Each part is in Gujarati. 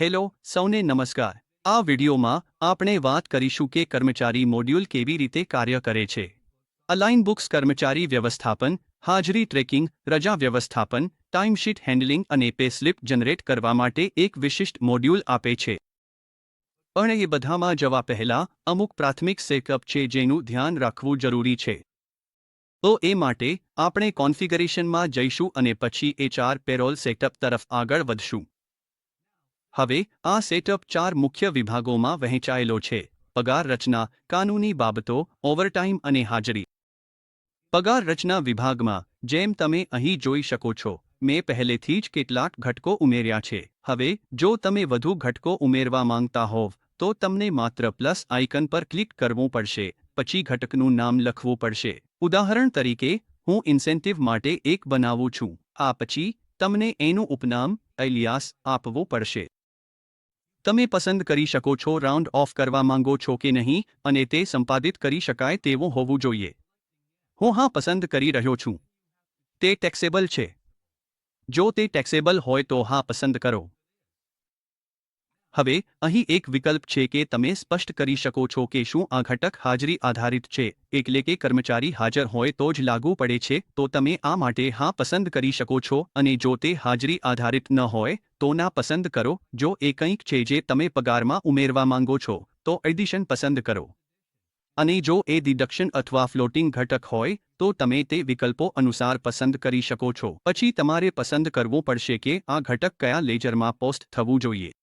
હેલો સૌને નમસ્કાર। આ વિડિયોમાં આપણે વાત કરીશું કે કર્મચારી મોડ્યુલ કેવી રીતે કાર્ય કરે છે। અલાઇન બુક્સ કર્મચારી વ્યવસ્થાપન, હાજરી ટ્રેકિંગ, રજા વ્યવસ્થાપન, ટાઇમશીટ હેન્ડલિંગ અને પે સ્લિપ જનરેટ કરવા માટે એક વિશિષ્ટ મોડ્યુલ આપે છે। પણ એ બધામાં જવા પહેલા અમુક પ્રાથમિક સેટઅપ છે જેનું ધ્યાન રાખવું જરૂરી છે। તો એ માટે આપણે કોન્ફિગરેશનમાં જઈશું અને પછી એચઆર પેરોલ સેટઅપ તરફ આગળ વધશું। હવે આ સેટઅપ 4 મુખ્ય વિભાગોમાં વહેંચાયેલો છે: પગાર રચના, કાનૂની બાબતો, ઓવરટાઇમ અને હાજરી। પગાર રચના વિભાગમાં, જેમ તમે અહીં જોઈ શકો છો, મેં પહેલેથી જ કેટલાક ઘટકો ઉમેર્યા છે। હવે જો તમે વધુ ઘટકો ઉમેરવા માંગતા હોવ તો તમને માત્ર પ્લસ આઇકન પર ક્લિક કરવું પડશે, પછી ઘટકનું નામ લખવું પડશે। ઉદાહરણ તરીકે, હું ઇન્સેન્ટિવ માટે એક બનાવું છું। આ પછી તમને એનું ઉપનામ એલિયાસ આપવું પડશે। તમે પસંદ કરી શકો છો રાઉન્ડ ઓફ કરવા માંગો છો કે નહીં, અને તે સંપાદિત કરી શકાય તેવું હોવું જોઈએ। હું હા પસંદ કરી રહ્યો છું। તે ટેક્સેબલ છે? જો તે ટેક્સેબલ હોય તો હા પસંદ કરો। હવે અહીં એક વિકલ્પ છે કે તમે સ્પષ્ટ કરી શકો છો કે શું આ ઘટક હાજરી આધારિત છે, એટલે કે કર્મચારી હાજર હોય તો જ લાગુ પડે છે, તો તમે આ માટે હા પસંદ કરી શકો છો, અને જો તે હાજરી આધારિત ન હોય તો ના પસંદ કરો। જો એ કંઈક છે જે તમે પગારમાં ઉમેરવા માંગો છો તો એડિશન પસંદ કરો, અને જો એ ડિડક્શન અથવા ફ્લોટિંગ ઘટક હોય તો તમે તે વિકલ્પો અનુસાર પસંદ કરી શકો છો। પછી તમારે પસંદ કરવું પડશે કે આ ઘટક કયા લેજરમાં પોસ્ટ થવું જોઈએ।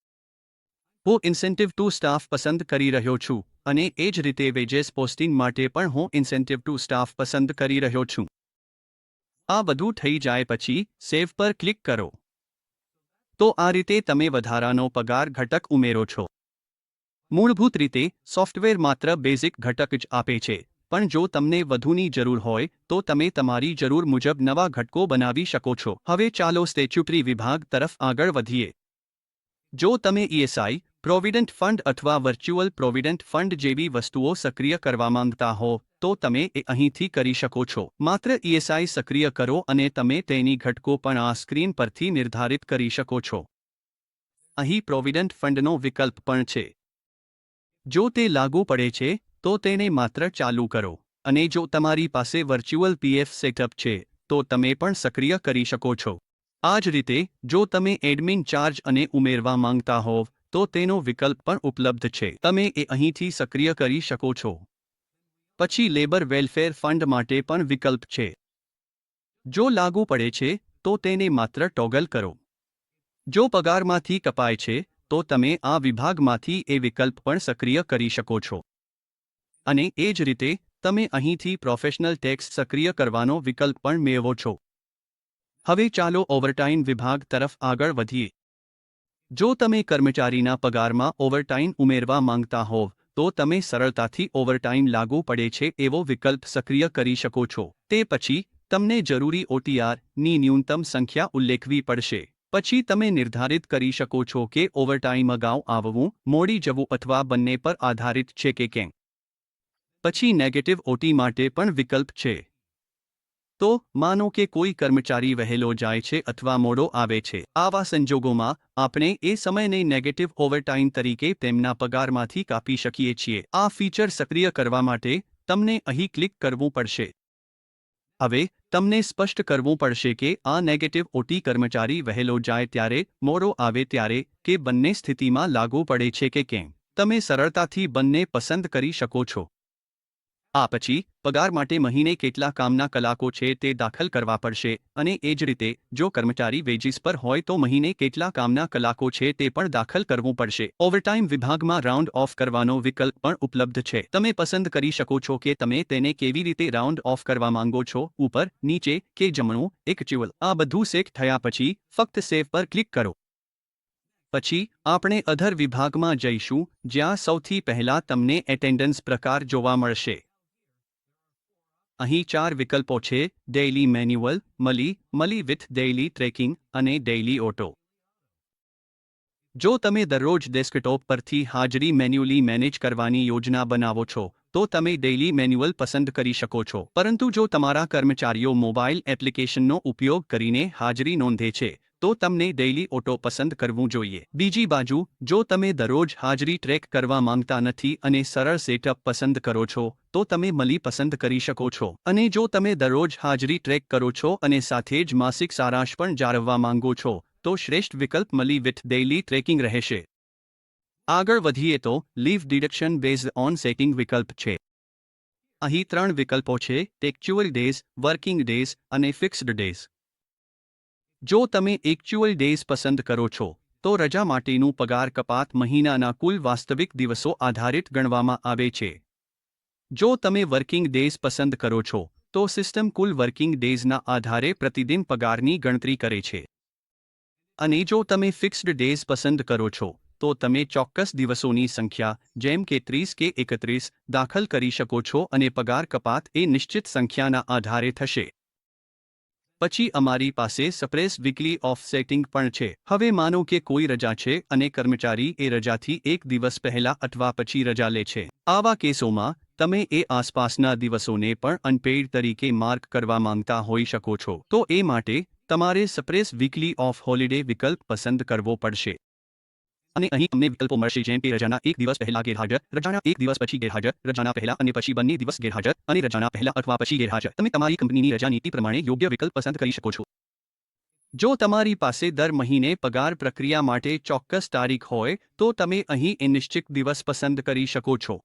હું ઇન્સેન્ટિવ ટુ સ્ટાફ પસંદ કરી રહ્યો છું, અને એ જ રીતે વેજેસ પોસ્ટિંગ માટે પણ હું ઇન્સેન્ટિવ ટુ સ્ટાફ પસંદ કરી રહ્યો છું। આ બધું થઈ જાય પછી સેવ પર ક્લિક કરો। તો આ રીતે તમે વધારાનો પગાર ઘટક ઉમેરો છો। મૂળભૂત રીતે સોફ્ટવેર માત્ર બેઝિક ઘટક જ આપે છે, પણ જો તમને વધુની જરૂર હોય તો તમે તમારી જરૂર મુજબ નવા ઘટકો બનાવી શકો છો। હવે ચાલો સ્ટેચ્યુટરી વિભાગ તરફ આગળ વધીએ। જો તમે ઈએસઆઈ, પ્રોવિડન્ટ ફંડ અથવા વર્ચ્યુઅલ પ્રોવિડન્ટ ફંડ જેવી વસ્તુઓ સક્રિય કરવા માંગતા હો તો તમે એ અહીંથી કરી શકો છો। માત્ર ઈએસઆઈ સક્રિય કરો અને તમે તેની ઘટકો પણ આ સ્ક્રીન પરથી નિર્ધારિત કરી શકો છો। અહીં પ્રોવિડન્ટ ફંડનો વિકલ્પ પણ છે। જો તે લાગુ પડે છે તો તેને માત્ર ચાલુ કરો, અને જો તમારી પાસે વર્ચ્યુઅલ પીએફ સેટઅપ છે તો તમે પણ સક્રિય કરી શકો છો। આ જ રીતે જો તમે એડમિન ચાર્જ અને ઉમેરવા માંગતા હોવ તો તેનો વિકલ્પ પણ ઉપલબ્ધ છે, તમે એ અહીંથી સક્રિય કરી શકો છો। પછી લેબર વેલફેર ફંડ માટે પણ વિકલ્પ છે। જો લાગુ પડે છે તો તેને માત્ર ટોગલ કરો। જો પગારમાંથી કપાય છે તો તમે આ વિભાગમાંથી એ વિકલ્પ પણ સક્રિય કરી શકો છો। અને એ જ રીતે તમે અહીંથી પ્રોફેશનલ ટેક્સ સક્રિય કરવાનો વિકલ્પ પણ મેળવો છો। હવે ચાલો ઓવરટાઇમ વિભાગ તરફ આગળ વધીએ। જો તમે કર્મચારીના પગારમાં ઓવરટાઇમ ઉમેરવા માંગતા હોવ તો તમે સરળતાથી ઓવરટાઇમ લાગુ પડે છે એવો વિકલ્પ સક્રિય કરી શકો છો। તે પછી તમને જરૂરી ઓટીઆરની ન્યૂનતમ સંખ્યા ઉલ્લેખવી પડશે। પછી તમે નિર્ધારિત કરી શકો છો કે ઓવરટાઇમ અગાઉ આવવું, મોડી જવું અથવા બંને પર આધારિત છે કે કેમ। પછી નેગેટિવ ઓટી માટે પણ વિકલ્પ છે। તો માનો કે કોઈ કર્મચારી વહેલો જાય છે અથવા મોડો આવે છે, આવા સંજોગોમાં આપણે એ સમયને નેગેટિવ ઓવરટાઇમ તરીકે તેમના પગારમાંથી કાપી શકીએ છીએ। આ ફીચર સક્રિય કરવા માટે તમને અહીં ક્લિક કરવું પડશે। હવે તમને સ્પષ્ટ કરવું પડશે કે આ નેગેટિવ ઓટી કર્મચારી વહેલો જાય ત્યારે, મોડો આવે ત્યારે, કે બંને સ્થિતિમાં લાગુ પડે છે કે કેમ। તમે સરળતાથી બંને પસંદ કરી શકો છો। આ પછી પગાર માટે મહિને કેટલા કામના કલાકો છે તે દાખલ કરવા પડશે, અને એ જ રીતે જો કર્મચારી વેજીસ પર હોય તો મહિને કેટલા કામના કલાકો છે તે પણ દાખલ કરવું પડશે। ઓવરટાઇમ વિભાગમાં રાઉન્ડ ઓફ કરવાનો વિકલ્પ પણ ઉપલબ્ધ છે। તમે પસંદ કરી શકો છો કે તમે તેને કેવી રીતે રાઉન્ડ ઓફ કરવા માંગો છો, ઉપર, નીચે કે જમણું, એકચ્યુઅલ। આ બધું સેટ થયા પછી ફક્ત સેવ પર ક્લિક કરો। પછી આપણે અધર વિભાગમાં જઈશું, જ્યાં સૌથી પહેલા તમને એટેન્ડન્સ પ્રકાર જોવા મળશે। અહીં 4 વિકલ્પો છે: ડેઇલી મેન્યુઅલ, મલી વિથ ડેઇલી ટ્રેકિંગ અને ડેઇલી ઓટો। જો તમે દરરોજ ડેસ્કટોપ પરથી હાજરી મેન્યુઅલી મેનેજ કરવાની યોજના બનાવો છો તો તમે ડેઇલી મેન્યુઅલ પસંદ કરી શકો છો। પરંતુ જો તમારા કર્મચારીઓ મોબાઈલ એપ્લિકેશનનો ઉપયોગ કરીને હાજરી નોંધે છે તો તમને ડેઇલી ઓટો પસંદ કરવું જોઈએ. બીજી બાજુ, જો તમે દરરોજ હાજરી ટ્રેક કરવા માંગતા નથી અને સરળ સેટઅપ પસંદ કરો છો, તો તમે મલી પસંદ કરી શકો છો. અને જો તમે દરરોજ હાજરી ટ્રેક કરો છો અને સાથે જ માસિક સારાંશ પણ જાળવવા માંગો છો, તો શ્રેષ્ઠ વિકલ્પ મલી વિથ ડેઇલી ટ્રેકિંગ રહેશે. આગળ વધીએ તો leave deduction based on setting વિકલ્પ છે. અહીં 3 વિકલ્પો છે: એક્ચ્યુઅલ ડેઝ, વર્કિંગ ડેઝ અને ફિક્સ્ડ ડેઝ. જો તમે એક્ચ્યુઅલ ડેઝ પસંદ કરો છો, તો રજા માટેનું પગાર કપાત મહિનાના કુલ વાસ્તવિક દિવસો આધારિત ગણવામાં આવે છે. જો તમે વર્કિંગ ડેઝ પસંદ કરો છો, તો સિસ્ટમ કુલ વર્કિંગ ડેઝના આધારે પ્રતિદિન પગારની ગણતરી કરે છે. અને જો તમે ફિક્સ્ડ ડેઝ પસંદ કરો છો, તો તમે ચોક્કસ દિવસોની સંખ્યા, જેમ કે 30 કે 31, દાખલ કરી શકો છો અને પગાર કપાત એ નિશ્ચિત સંખ્યાના આધારે થશે. પછી અમારી પાસે સપ્રેસ વીકલી ઓફ સેટિંગ પણ છે. હવે માનો કે કોઈ રજા છે અને કર્મચારી એ રજાથી એક દિવસ પહેલા અથવા પછી રજા લે છે. આવા કેસોમાં, તમે એ આસપાસના દિવસોને પણ અનપેઇડ તરીકે માર્ક કરવા માંગતા હોઈ શકો છો. તો એ માટે, તમારે સપ્રેસ વીકલી ઓફ હોલિડે વિકલ્પ પસંદ કરવો પડશે. અને અહીં તમને વિકલ્પો મળશે જેમ કે રજાના એક દિવસ પહેલા ગેરહાજર, રજાના એક દિવસ પછી ગેરહાજર, રજાના પહેલા અને પછી બંને દિવસ ગેરહાજર, અને રજાના પહેલા અથવા પછી ગેરહાજર. તમે તમારી કંપનીની રજા નીતિ પ્રમાણે યોગ્ય વિકલ્પ પસંદ કરી શકો છો. જો તમારી પાસે દર મહિને પગાર પ્રક્રિયા માટે ચોક્કસ તારીખ હોય, તો તમે અહીં અનિશ્ચિત દિવસ પસંદ કરી શકો છો.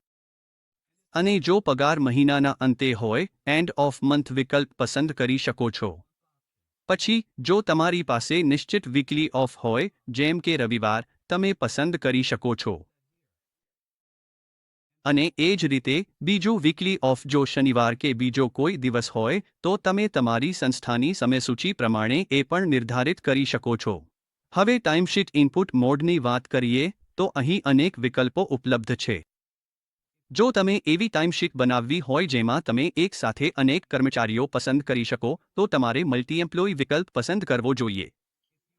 અને જો પગાર મહિનાના અંતે હોય, એન્ડ ઓફ મંથ વિકલ્પ પસંદ કરી શકો છો. પછી, જો તમારી પાસે નિશ્ચિત વીકલી ઓફ હોય, જેમ કે રવિવાર, તમે પસંદ કરી શકો છો. અને એ જ રીતે, બીજું વીકલી ઓફ જો શનિવાર કે બીજો કોઈ દિવસ હોય, તો તમે તમારી સંસ્થાની સમયસૂચિ પ્રમાણે એ પણ નિર્ધારિત કરી શકો છો. હવે ટાઇમશીટ ઇનપુટ મોડની વાત કરીએ, તો અહીં અનેક વિકલ્પો ઉપલબ્ધ છે. જો તમે એવી ટાઇમશીટ બનાવવી હોય જેમાં તમે એક સાથે અનેક કર્મચારીઓ પસંદ કરી શકો, તો તમારે મલ્ટી એમ્પ્લોય વિકલ્પ પસંદ કરવો જોઈએ.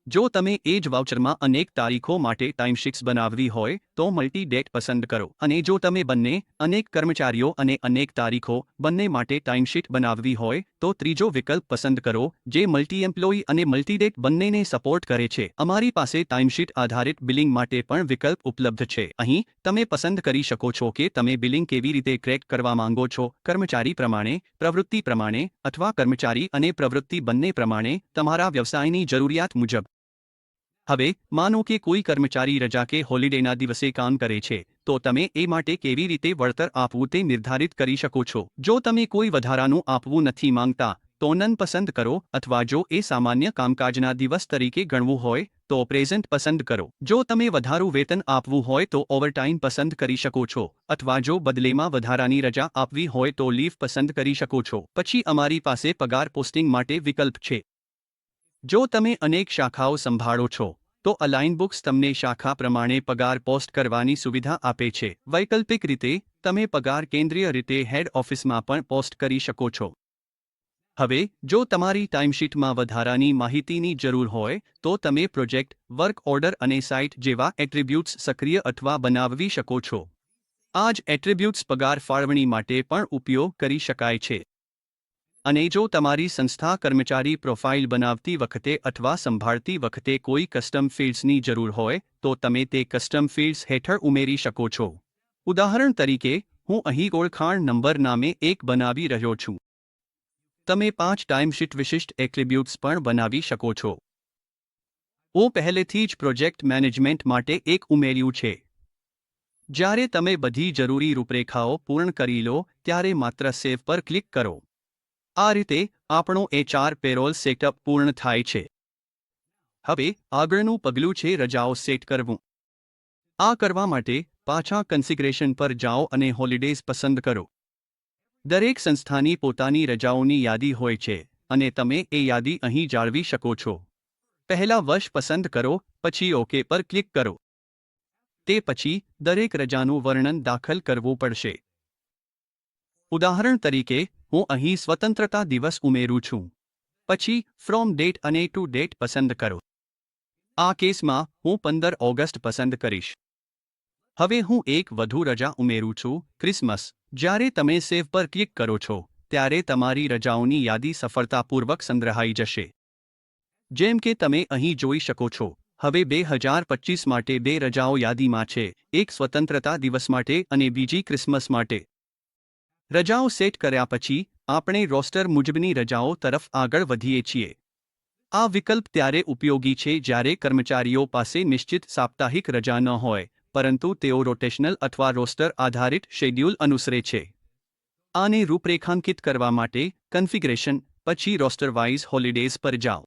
જો તમે એ જ વાઉચરમાં અનેક તારીખો માટે ટાઇમશીટ્સ બનાવવી હોય, તો મલ્ટી ડેટ પસંદ કરો. અને જો તમે બંને, અનેક કર્મચારીઓ અને અનેક તારીખો, બંને માટે ટાઇમશીટ બનાવવી હોય, તો ત્રીજો વિકલ્પ પસંદ કરો, જે મલ્ટી એમ્પ્લોય અને મલ્ટી ડેટ બંનેને સપોર્ટ કરે છે. અમારી પાસે ટાઇમશીટ આધારિત બિલિંગ માટે પણ વિકલ્પ ઉપલબ્ધ છે. અહીં, તમે પસંદ કરી શકો છો કે તમે બિલિંગ કેવી રીતે ક્રેક કરવા માંગો છો: કર્મચારી પ્રમાણે, પ્રવૃત્તિ પ્રમાણે, અથવા કર્મચારી અને પ્રવૃત્તિ બંને પ્રમાણે, તમારા વ્યવસાયની જરૂરિયાત મુજબ. હવે, માનો કે કોઈ કર્મચારી રજા કે હોલિડેના દિવસે કામ કરે છે, તો તમે એ માટે કેવી રીતે વળતર આપવું તે નિર્ધારિત કરી શકો છો. જો તમે કોઈ વધારાનું આપવું નથી માંગતા, તો નન પસંદ કરો, અથવા જો એ સામાન્ય કામકાજના દિવસ તરીકે ગણવું હોય, તો પ્રેઝન્ટ પસંદ કરો. જો તમે વધારું વેતન આપવું હોય તો ઓવરટાઇમ પસંદ કરી શકો છો, અથવા જો બદલેમાં વધારાની રજા આપવી હોય તો લીવ પસંદ કરી શકો છો. પછી અમારી પાસે પગાર પોસ્ટિંગ માટે વિકલ્પ છે. જો તમે અનેક શાખાઓ સંભાળો છો, તો અલાઇન બુક્સ તમને શાખા પ્રમાણે પગાર પોસ્ટ કરવાની સુવિધા આપે છે. વૈકલ્પિક રીતે, તમે પગાર કેન્દ્રીય રીતે હેડ ઓફિસમાં પણ પોસ્ટ કરી શકો છો. હવે, જો તમારી ટાઇમશીટમાં વધારાની માહિતીની જરૂર હોય, તો તમે પ્રોજેક્ટ, વર્ક ઓર્ડર અને સાઇટ જેવા એટ્રીબ્યુટ્સ સક્રિય અથવા બનાવવી શકો છો. આ જ એટ્રીબ્યુટ્સ પગાર ફાળવણી માટે પણ ઉપયોગ કરી શકાય છે. અને જો તમારી સંસ્થા કર્મચારી પ્રોફાઇલ બનાવતી વખતે અથવા સંભાળતી વખતે કોઈ કસ્ટમ ફિલ્ડ્સની જરૂર હોય, તો તમે તે કસ્ટમ ફિલ્ડ્સ હેઠળ ઉમેરી શકો છો. ઉદાહરણ તરીકે, હું અહીં ઓળખાણ નંબર નામે એક બનાવી રહ્યો છું. તમે 5 ટાઇમશીટ વિશિષ્ટ એટ્રીબ્યુટ્સ પણ બનાવી શકો છો. હું પહેલેથી જ પ્રોજેક્ટ મેનેજમેન્ટ માટે એક ઉમેર્યું છે. જ્યારે તમે બધી જરૂરી રૂપરેખાઓ પૂર્ણ કરી લો, ત્યારે માત્ર સેવ પર ક્લિક કરો. આ રીતે, આપણો HR પેરોલ સેટઅપ પૂર્ણ થાય છે. હવે, આગળનું પગલું છે રજાઓ સેટ કરવું. આ કરવા માટે, પાછા કન્ફિગરેશન પર જાઓ અને હોલિડેઝ પસંદ કરો. દરેક સંસ્થાની પોતાની રજાઓની યાદી હોય છે, અને તમે એ યાદી અહીં જાળવી શકો છો. પહેલા વર્ષ પસંદ કરો, પછી OK પર ક્લિક કરો. તે પછી, દરેક રજાનું વર્ણન દાખલ કરવું પડશે. ઉદાહરણ તરીકે, હું અહીં સ્વતંત્રતા દિવસ ઉમેરું છું. પછી, ફ્રોમ ડેટ અને ટુ ડેટ પસંદ કરો. આ કેસમાં, હું 15 ઓગસ્ટ પસંદ કરીશ. હવે હું એક વધુ રજા ઉમેરું છું, ક્રિસમસ. જ્યારે તમે સેવ પર ક્લિક કરો છો, ત્યારે તમારી રજાઓની યાદી સફળતાપૂર્વક સંગ્રહાઈ જશે. જેમ કે તમે અહીં જોઈ શકો છો, હવે 2025 માટે 2 રજાઓ યાદીમાં છે, એક સ્વતંત્રતા દિવસ માટે અને બીજી ક્રિસમસ માટે. રજાઓ સેટ કર્યા પછી, આપણે રોસ્ટર મુજબની રજાઓ તરફ આગળ વધીએ છીએ. આ વિકલ્પ ત્યારે ઉપયોગી છે જ્યારે કર્મચારીઓ પાસે નિશ્ચિત સાપ્તાહિક રજા ન હોય, પરંતુ તેઓ રોટેશનલ અથવા રોસ્ટર આધારિત શેડ્યુલ અનુસરે છે. આને રૂપરેખાંકિત કરવા માટે, કન્ફિગરેશન, પછી રોસ્ટર વાઇઝ હોલિડેઝ પર જાઓ.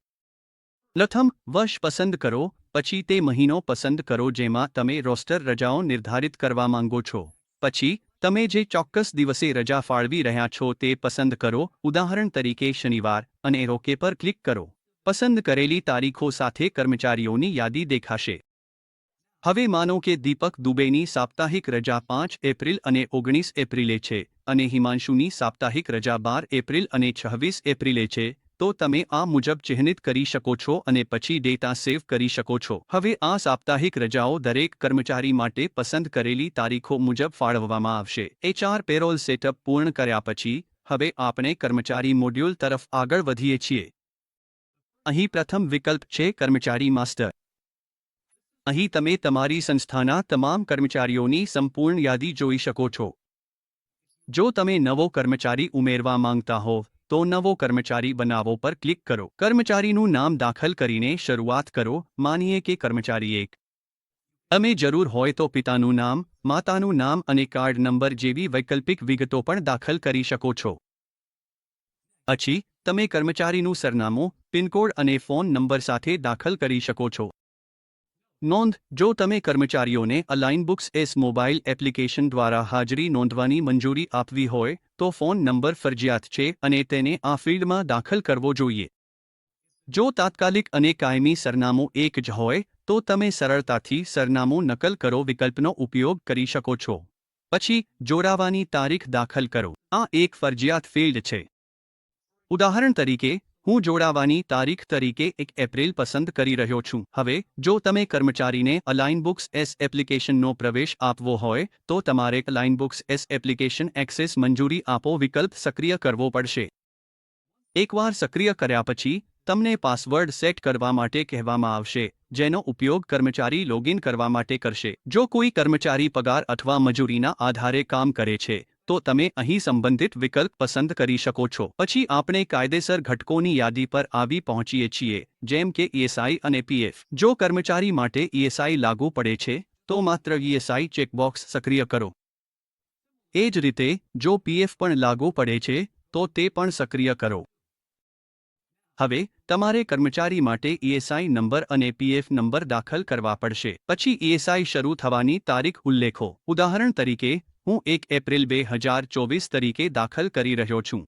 પ્રથમ વર્ષ પસંદ કરો, પછી તે મહિનો પસંદ કરો જેમાં તમે રોસ્ટર રજાઓ નિર્ધારિત કરવા માંગો છો. પછી, તમે જે ચોક્કસ દિવસે રજા ફાળવી રહ્યા છો તે પસંદ કરો, ઉદાહરણ તરીકે શનિવાર, અને ઓકે પર ક્લિક કરો. પસંદ કરેલી તારીખો સાથે કર્મચારીઓની યાદી દેખાશે. હવે માનો કે દીપક દુબેની સાપ્તાહિક રજા 5 એપ્રિલ અને 19 એપ્રિલે છે, અને હિમાંશુની સાપ્તાહિક રજા 12 એપ્રિલ અને 26 એપ્રિલે છે, તો તમે આ મુજબ ચિહ્નિત કરી શકો છો અને પછી ડેટા સેવ કરી શકો છો. હવે આ સાપ્તાહિક રજાઓ દરેક કર્મચારી માટે પસંદ કરેલી તારીખો મુજબ ફાળવવામાં આવશે. HR પેરોલ સેટઅપ પૂર્ણ કર્યા પછી, હવે આપણે કર્મચારી મોડ્યુલ તરફ આગળ વધીએ છીએ. અહીં પ્રથમ વિકલ્પ છે કર્મચારી માસ્ટર. અહીં તમે તમારી સંસ્થાના તમામ કર્મચારીઓની સંપૂર્ણ યાદી જોઈ શકો છો. જો તમે નવો કર્મચારી ઉમેરવા માંગતા હો, તો નવો કર્મચારી બનાવો પર ક્લિક કરો. કર્મચારીનું નામ દાખલ કરીને શરૂઆત કરો, માનીએ કે કર્મચારી 1. તમે જરૂર હોય તો પિતાનું નામ, માતાનું નામ અને કાર્ડ નંબર જેવી વૈકલ્પિક વિગતો પણ દાખલ કરી શકો છો. પછી, તમે કર્મચારીનું સરનામું, પિનકોડ અને ફોન નંબર સાથે દાખલ કરી શકો છો. નોંધ: જો તમે કર્મચારીઓને અલાઇનબુક્સ એસ મોબાઈલ એપ્લિકેશન દ્વારા હાજરી નોંધવાની મંજૂરી આપવી હોય, તો ફોન નંબર ફરજિયાત છે અને તેને આ ફિલ્ડમાં દાખલ કરવો જોઈએ. જો તાત્કાલિક અને કાયમી સરનામું એક જ હોય, તો તમે સરળતાથી સરનામું નકલ કરો વિકલ્પનો ઉપયોગ કરી શકો છો. પછી, જોડાવાની તારીખ દાખલ કરો. આ એક ફરજિયાત ફિલ્ડ છે. ઉદાહરણ તરીકે, હું જોડાવાની તારીખ તરીકે 1 એપ્રિલ પસંદ કરી રહ્યો છું. હવે, જો તમે કર્મચારીને અલાઇનબુક્સ એસ એપ્લિકેશનનો પ્રવેશ આપવો હોય, તો તમારે અલાઇનબુક્સ એસ એપ્લિકેશન એક્સેસ મંજૂરી આપો વિકલ્પ સક્રિય કરવો પડશે. એકવાર સક્રિય કર્યા પછી, તમને પાસવર્ડ સેટ કરવા માટે કહેવામાં આવશે, જેનો ઉપયોગ કર્મચારી લોગિન કરવા માટે કરશે. જો કોઈ કર્મચારી પગાર અથવા મજૂરીના આધારે કામ કરે છે, તો તમે અહીં સંબંધિત વિકલ્પ પસંદ કરી શકો છો. પછી આપણે કાયદેસર ઘટકોની યાદી પર આવી પહોંચીએ છીએ, જેમ કે ESI અને PF. જો કર્મચારી માટે ESI લાગુ પડે છે, તો માત્ર ESI ચેકબોક્સ સક્રિય કરો. એ જ રીતે, જો PF પણ લાગુ પડે છે, તો તે પણ સક્રિય કરો. હવે, તમારે કર્મચારી માટે ESI નંબર અને PF નંબર દાખલ કરવા પડશે. પછી ESI શરૂ થવાની તારીખ ઉલ્લેખો. ઉદાહરણ તરીકે, હું 1 એપ્રિલ 2024 તરીકે દાખલ કરી રહ્યો છું.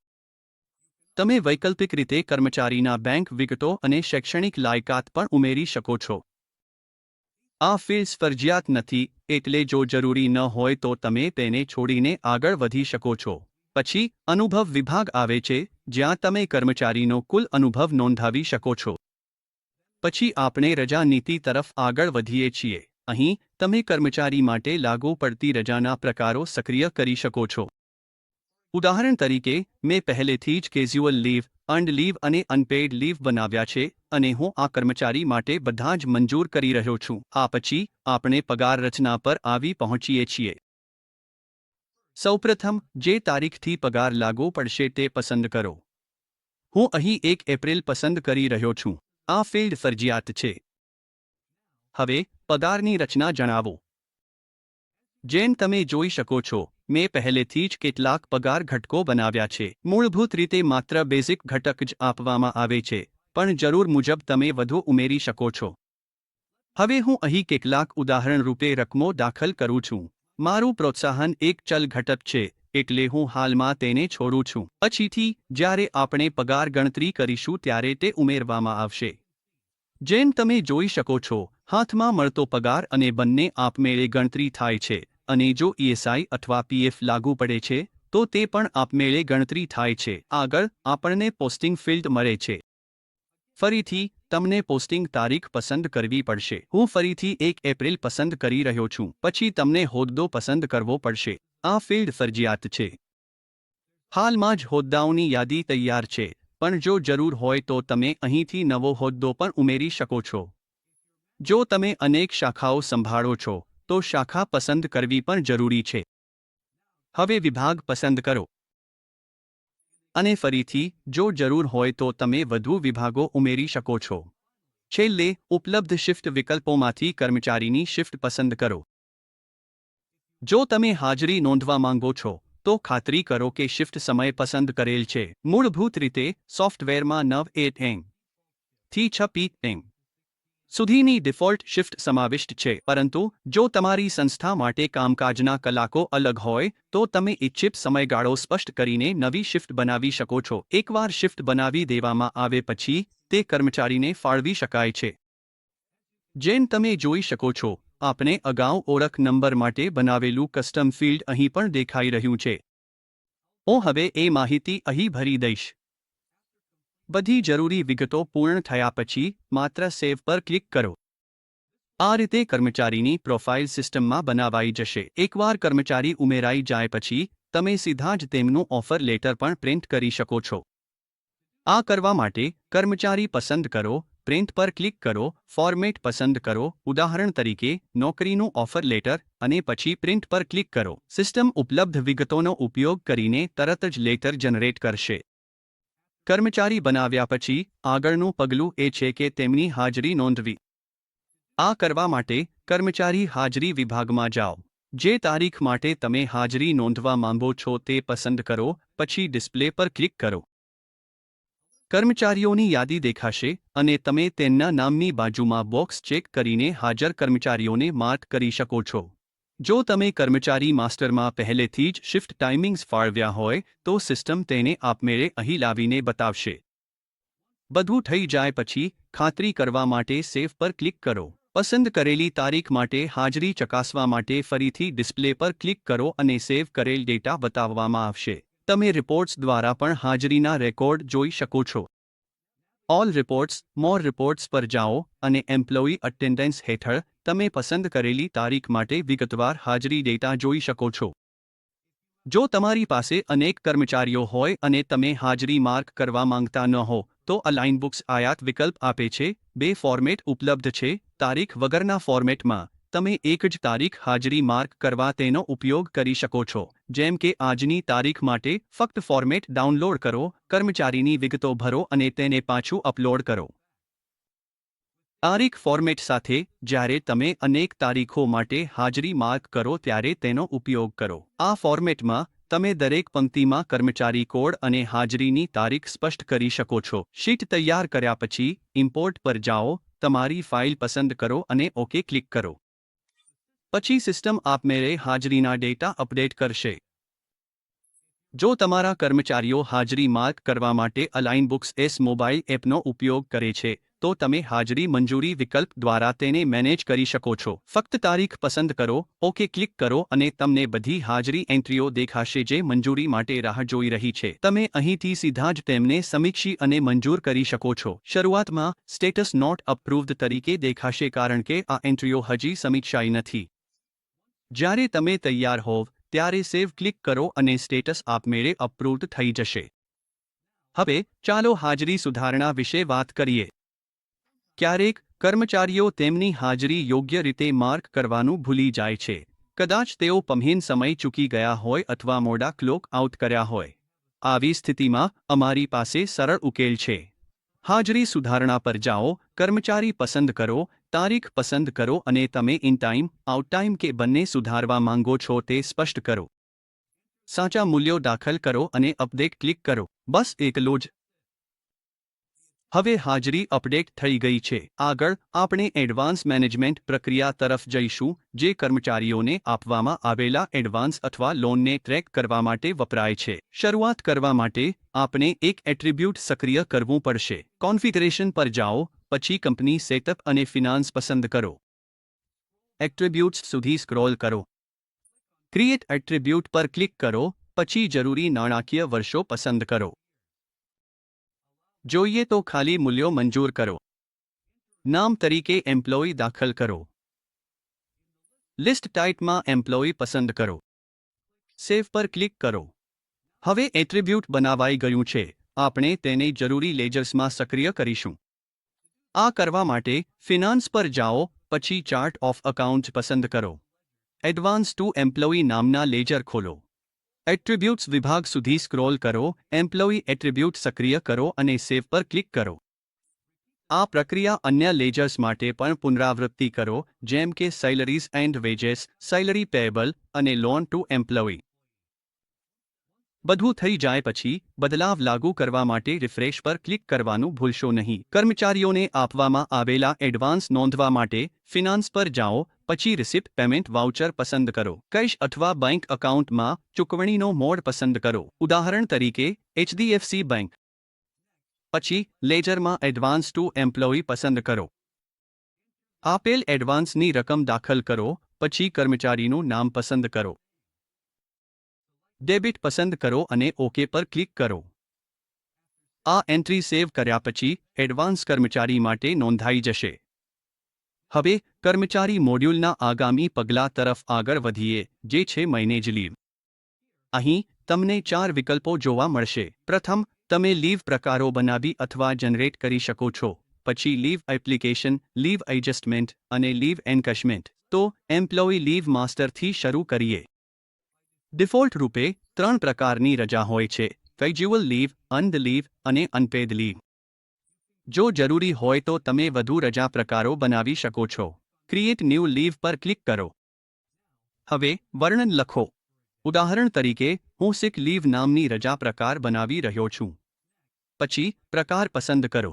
તમે વૈકલ્પિક રીતે કર્મચારીના બેંક વિગતો અને શૈક્ષણિક લાયકાત પણ ઉમેરી શકો છો. આ ફિલ્ડ્સ ફરજિયાત નથી, એટલે જો જરૂરી ન હોય તો તમે તેને છોડીને આગળ વધી શકો છો. પછી, અનુભવ વિભાગ આવે છે, જ્યાં તમે કર્મચારીનો કુલ અનુભવ નોંધાવી શકો છો. પછી આપણે રજા નીતિ તરફ આગળ વધીએ છીએ. અહીં, તમે કર્મચારી માટે લાગુ પડતી રજાના પ્રકારો સક્રિય કરી શકો છો. ઉદાહરણ તરીકે, મેં પહેલેથી જ કેઝ્યુઅલ લીવ, અર્ન્ડ લીવ અને અનપેઇડ લીવ બનાવ્યા છે, અને હું આ કર્મચારી માટે બધા જ મંજૂર કરી રહ્યો છું. આ પછી, આપણે પગાર રચના પર આવી પહોંચીએ છીએ. સૌપ્રથમ, જે તારીખથી પગાર લાગુ પડશે તે પસંદ કરો. હું અહીં 1 એપ્રિલ પસંદ કરી રહ્યો છું. આ ફિલ્ડ ફરજિયાત છે. હવે, પગારની રચના જણાવો. જેમ તમે જોઈ શકો છો, મેં પહેલેથી જ કેટલાક પગાર ઘટકો બનાવ્યા છે. મૂળભૂત રીતે માત્ર બેઝિક ઘટક જ આપવામાં આવે છે, પણ જરૂર મુજબ તમે વધુ ઉમેરી શકો છો. હવે હું અહીં કેટલાક ઉદાહરણ રૂપે રકમો દાખલ કરું છું. મારું પ્રોત્સાહન એક ચલ ઘટક છે, એટલે હું હાલમાં તેને છોડું છું. પછીથી, જ્યારે આપણે પગાર ગણતરી કરીશું ત્યારે તે ઉમેરવામાં આવશે. જેમ તમે જોઈ શકો છો, હાથમાં મળતો પગાર અને બંને આપમેળે ગણતરી થાય છે, અને જો ESI અથવા PF લાગુ પડે છે, તો તે પણ આપમેળે ગણતરી થાય છે. આગળ, આપણને પોસ્ટિંગ ફિલ્ડ મળે છે. ફરીથી, તમને પોસ્ટિંગ તારીખ પસંદ કરવી પડશે. હું ફરીથી 1 એપ્રિલ પસંદ કરી રહ્યો છું. પછી તમને હોદ્દો પસંદ કરવો પડશે. આ ફિલ્ડ ફરજિયાત છે. હાલમાં જ હોદ્દાઓની યાદી તૈયાર છે. પણ જો જરૂર હોય તો તમે અહીંથી નવો હોદ્દો પણ ઉમેરી શકો છો. જો તમે અનેક શાખાઓ સંભાળો છો તો શાખા પસંદ કરવી પણ જરૂરી છે. હવે વિભાગ પસંદ કરો. અને ફરીથી, જો જરૂર હોય તો તમે વધુ વિભાગો ઉમેરી શકો છો. છેલ્લે, ઉપલબ્ધ શિફ્ટ વિકલ્પોમાંથી કર્મચારીની શિફ્ટ પસંદ કરો. જો તમે હાજરી નોંધવા માંગો છો, તો ખાતરી કરો કે શિફ્ટ સમય પસંદ કરેલ છે. મૂળભૂત રીતે, સોફ્ટવેરમાં 9 AM થી 6 PM સુધીની ડિફોલ્ટ શિફ્ટ સમાવિષ્ટ છે, પરંતુ જો તમારી સંસ્થા માટે કામકાજના કલાકો અલગ હોય, તો તમે ઇચ્છિત સમયગાળો સ્પષ્ટ કરીને નવી શિફ્ટ બનાવી શકો છો. એકવાર શિફ્ટ બનાવી દેવામાં આવે પછી, તે કર્મચારીને ફાળવી શકાય છે. જેમ તમે જોઈ શકો છો, આપણે અગાઉ ઓળખ નંબર માટે બનાવેલું કસ્ટમ ફિલ્ડ અહીં પણ દેખાઈ રહ્યું છે. હું હવે એ માહિતી અહીં ભરી દઈશ. બધી જરૂરી વિગતો પૂર્ણ થયા પછી માત્ર સેવ પર ક્લિક કરો. આ રીતે કર્મચારીની પ્રોફાઇલ સિસ્ટમમાં બનાવાઈ જશે. એકવાર કર્મચારી ઉમેરાઈ જાય પછી, તમે સીધા જ તેમનું ઓફર લેટર પણ પ્રિન્ટ કરી શકો છો. આ કરવા માટે, કર્મચારી પસંદ કરો, પ્રિન્ટ પર ક્લિક કરો, ફોર્મેટ પસંદ કરો, ઉદાહરણ તરીકે, નોકરીનું ઓફર લેટર, અને પછી પ્રિન્ટ પર ક્લિક કરો. સિસ્ટમ ઉપલબ્ધ વિગતોનો ઉપયોગ કરીને તરત જ લેટર જનરેટ કરશે. કર્મચારી બનાવ્યા પછી, આગળનું પગલું એ છે કે તેમની હાજરી નોંધવી. આ કરવા માટે, કર્મચારી હાજરી વિભાગમાં જાઓ. જે તારીખ માટે તમે હાજરી નોંધવા માંગો છો તે પસંદ કરો, પછી ડિસ્પ્લે પર ક્લિક કરો. કર્મચારીઓની યાદી દેખાશે, અને તમે તેમના નામની બાજુમાં બોક્સ ચેક કરીને હાજર કર્મચારીઓને માર્ક કરી શકો છો. જો તમે કર્મચારી માસ્ટરમાં પહેલેથી જ શિફ્ટ ટાઇમિંગ્સ ફાળવ્યા હોય, તો સિસ્ટમ તેને આપમેળે અહીં લાવીને બતાવશે. બધું થઈ જાય પછી, ખાતરી કરવા માટે સેવ પર ક્લિક કરો. પસંદ કરેલી તારીખ માટે હાજરી ચકાસવા માટે ફરીથી ડિસ્પ્લે પર ક્લિક કરો અને સેવ કરેલ ડેટા બતાવવામાં આવશે. તમે રિપોર્ટ્સ દ્વારા પણ હાજરીના રેકોર્ડ જોઈ શકો છો. ઓલ રિપોર્ટ્સ, મોર રિપોર્ટ્સ પર જાઓ, અને એમ્પ્લોયી અટેન્ડન્સ હેઠળ, તમે પસંદ કરેલી તારીખ માટે વિગતવાર હાજરી ડેટા જોઈ શકો છો. જો તમારી પાસે અનેક કર્મચારીઓ હોય અને તમે હાજરી માર્ક કરવા માંગતા ન હો, તો અલાઇન બુક્સ આયાત વિકલ્પ આપે છે. 2 ફોર્મેટ ઉપલબ્ધ છે. તારીખ વગરના ફોર્મેટમાં, તમે એક જ તારીખ હાજરી માર્ક કરવા તેનો ઉપયોગ કરી શકો છો, જેમ કે આજની તારીખ માટે ફક્ત ફોર્મેટ ડાઉનલોડ કરો, કર્મચારીની વિગતો ભરો અને તેને પાછું અપલોડ કરો. તારીખ ફોર્મેટ સાથે, જ્યારે તમે અનેક તારીખો માટે હાજરી માર્ક કરો ત્યારે તેનો ઉપયોગ કરો. આ ફોર્મેટમાં, તમે દરેક પંક્તિમાં કર્મચારી કોડ અને હાજરીની તારીખ સ્પષ્ટ કરી શકો છો. શીટ તૈયાર કર્યા પછી, ઇમ્પોર્ટ પર જાઓ, તમારી ફાઇલ પસંદ કરો અને ઓકે ક્લિક કરો. પછી સિસ્ટમ આપમેળે હાજરીના ડેટા અપડેટ કરશે. જો તમારા કર્મચારીઓ હાજરી માર્ક કરવા માટે અલાઇન બુક્સ મોબાઈલ એપનો ઉપયોગ કરે છે, તો તમે હાજરી મંજૂરી વિકલ્પ દ્વારા તેને મેનેજ કરી શકો છો. ફક્ત તારીખ પસંદ કરો, ઓકે ક્લિક કરો અને તમને બધી હાજરી એન્ટ્રીઓ દેખાશે જે મંજૂરી માટે રાહ જોઈ રહી છે. તમે અહીંથી સીધા જ તેમને સમીક્ષી અને મંજૂર કરી શકો છો. શરૂઆતમાં, સ્ટેટસ નોટ અપ્રૂવ્ડ તરીકે દેખાશે કારણ કે આ એન્ટ્રીઓ હજી સમીક્ષાઈ નથી. જ્યારે તમે તૈયાર હોવ, ત્યારે સેવ ક્લિક કરો અને સ્ટેટસ આપમેળે અપ્રૂવ્ડ થઈ જશે. હવે, ચાલો હાજરી સુધારણા વિશે વાત કરીએ. ક્યારેક, કર્મચારીઓ તેમની હાજરી યોગ્ય રીતે માર્ક કરવાનું ભૂલી જાય છે. કદાચ તેઓ પમહીન સમય ચૂકી ગયા હોય અથવા મોડા ક્લોક આઉટ કર્યા હોય. આવી સ્થિતિમાં, અમારી પાસે સરળ ઉકેલ છે. હાજરી સુધારણા પર જાઓ, કર્મચારી પસંદ કરો, તારીખ પસંદ કરો અને તમે ઇન ટાઈમ, આઉટ ટાઈમ કે બંને સુધારવા માંગો છો તે સ્પષ્ટ કરો. સાચા મૂલ્યો દાખલ કરો અને અપડેટ ક્લિક કરો. બસ એટલો જ. હવે હાજરી અપડેટ થઈ ગઈ છે. આગળ, આપણે એડવાન્સ મેનેજમેન્ટ પ્રક્રિયા તરફ જઈશું, જે કર્મચારીઓને આપવામાં આવેલા એડવાન્સ અથવા લોનને ટ્રેક કરવા માટે વપરાય છે. શરૂઆત કરવા માટે, આપણે એક એટ્રીબ્યુટ સક્રિય કરવું પડશે. કોન્ફિગરેશન પર જાઓ, પછી કંપની સેટઅપ અને ફિનાન્સ પસંદ કરો. એટ્રીબ્યુટ્સ સુધી સ્ક્રોલ કરો. ક્રિએટ એટ્રીબ્યુટ પર ક્લિક કરો, પછી જરૂરી નાણાકીય વર્ષો પસંદ કરો. જોઈએ તો ખાલી મૂલ્યો મંજૂર કરો. નામ તરીકે એમ્પ્લોયી દાખલ કરો. લિસ્ટ ટાઇપમાં એમ્પ્લોયી પસંદ કરો. સેવ પર ક્લિક કરો. હવે એટ્રીબ્યુટ બનાવાઈ ગયું છે. આપણે તેને જરૂરી લેજર્સમાં સક્રિય કરીશું. આ કરવા માટે ફિનાન્સ પર જાઓ, પછી ચાર્ટ ઓફ અકાઉન્ટ્સ પસંદ કરો. એડવાન્સ ટુ એમ્પ્લોયી નામના લેજર ખોલો. એટ્રીબ્યુટ્સ વિભાગ સુધી સ્ક્રોલ કરો, એમ્પ્લોયી એટ્રીબ્યુટ સક્રિય કરો અને સેવ પર ક્લિક કરો. આ પ્રક્રિયા અન્ય લેજર્સ માટે પણ પુનરાવૃત્તિ કરો, જેમ કે સેલરીઝ એન્ડ વેજેસ, સેલરી પેયેબલ અને લોન ટુ એમ્પ્લોયી. બધું થઈ જાય પછી બદલાવ લાગુ કરવા માટે રિફ્રેશ પર ક્લિક કરવાનું ભૂલશો નહીં. કર્મચારીઓને આપવામાં આવેલા એડવાન્સ નોંધવા માટે ફિનાન્સ પર જાઓ, પછી રિસિપ્ટ પેમેન્ટ વાઉચર પસંદ કરો. કેશ અથવા બેંક એકાઉન્ટમાં ચૂકવણીનો મોડ પસંદ કરો. ઉદાહરણ તરીકે HDFC બેંક. પછી લેજરમાં એડવાન્સ ટુ એમ્પ્લોયી પસંદ કરો. આપેલ એડવાન્સની રકમ દાખલ કરો, પછી કર્મચારીનું નામ પસંદ કરો. ડેબિટ પસંદ કરો અને ઓકે પર ક્લિક કરો. આ એન્ટ્રી સેવ કર્યા પછી એડવાન્સ કર્મચારી માટે નોંધાઈ જશે. હવે કર્મચારી મોડ્યુલના આગામી પગલા તરફ આગળ વધીએ, જે છે મેનેજ લીવ. અહીં તમને 4 વિકલ્પો જોવા મળશે. પ્રથમ, તમે લીવ પ્રકારો બનાવી અથવા જનરેટ કરી શકો છો. પછી લીવ એપ્લિકેશન, લીવ એડજસ્ટમેન્ટ અને લીવ એન્કેશમેન્ટ. તો એમ્પ્લોયી લીવ માસ્ટરથી શરૂ કરીએ. ડિફોલ્ટ રૂપે 3 પ્રકારની રજા હોય છે: કેઝ્યુઅલ લીવ, અર્ન્ડ લીવ અને અનપેડ લીવ. જો જરૂરી હોય તો તમે વધુ રજા પ્રકારો બનાવી શકો છો. ક્રિએટ ન્યૂ લીવ પર ક્લિક કરો. હવે વર્ણન લખો. ઉદાહરણ તરીકે, હું સિક લીવ નામની રજા પ્રકાર બનાવી રહ્યો છું. પછી પ્રકાર પસંદ કરો.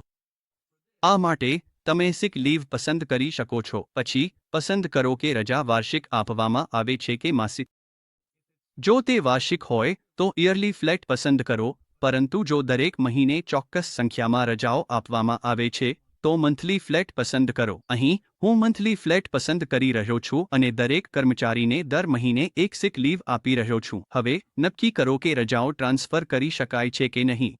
આ માટે તમે સિક લીવ પસંદ કરી શકો છો. પછી પસંદ કરો કે રજા વાર્ષિક આપવામાં આવે છે કે માસિક. જો તે વાર્ષિક હોય તો યરલી ફ્લેટ પસંદ કરો, પરંતુ જો દરેક મહિને ચોક્કસ સંખ્યામાં રજાઓ આપવામાં આવે છે તો મંથલી ફ્લેટ પસંદ કરો. અહીં હું મંથલી ફ્લેટ પસંદ કરી રહ્યો છું અને દરેક કર્મચારીને દર મહિને એક સિક લીવ આપી રહ્યો છું. હવે નક્કી કરો કે રજાઓ ટ્રાન્સફર કરી શકાય છે કે નહીં.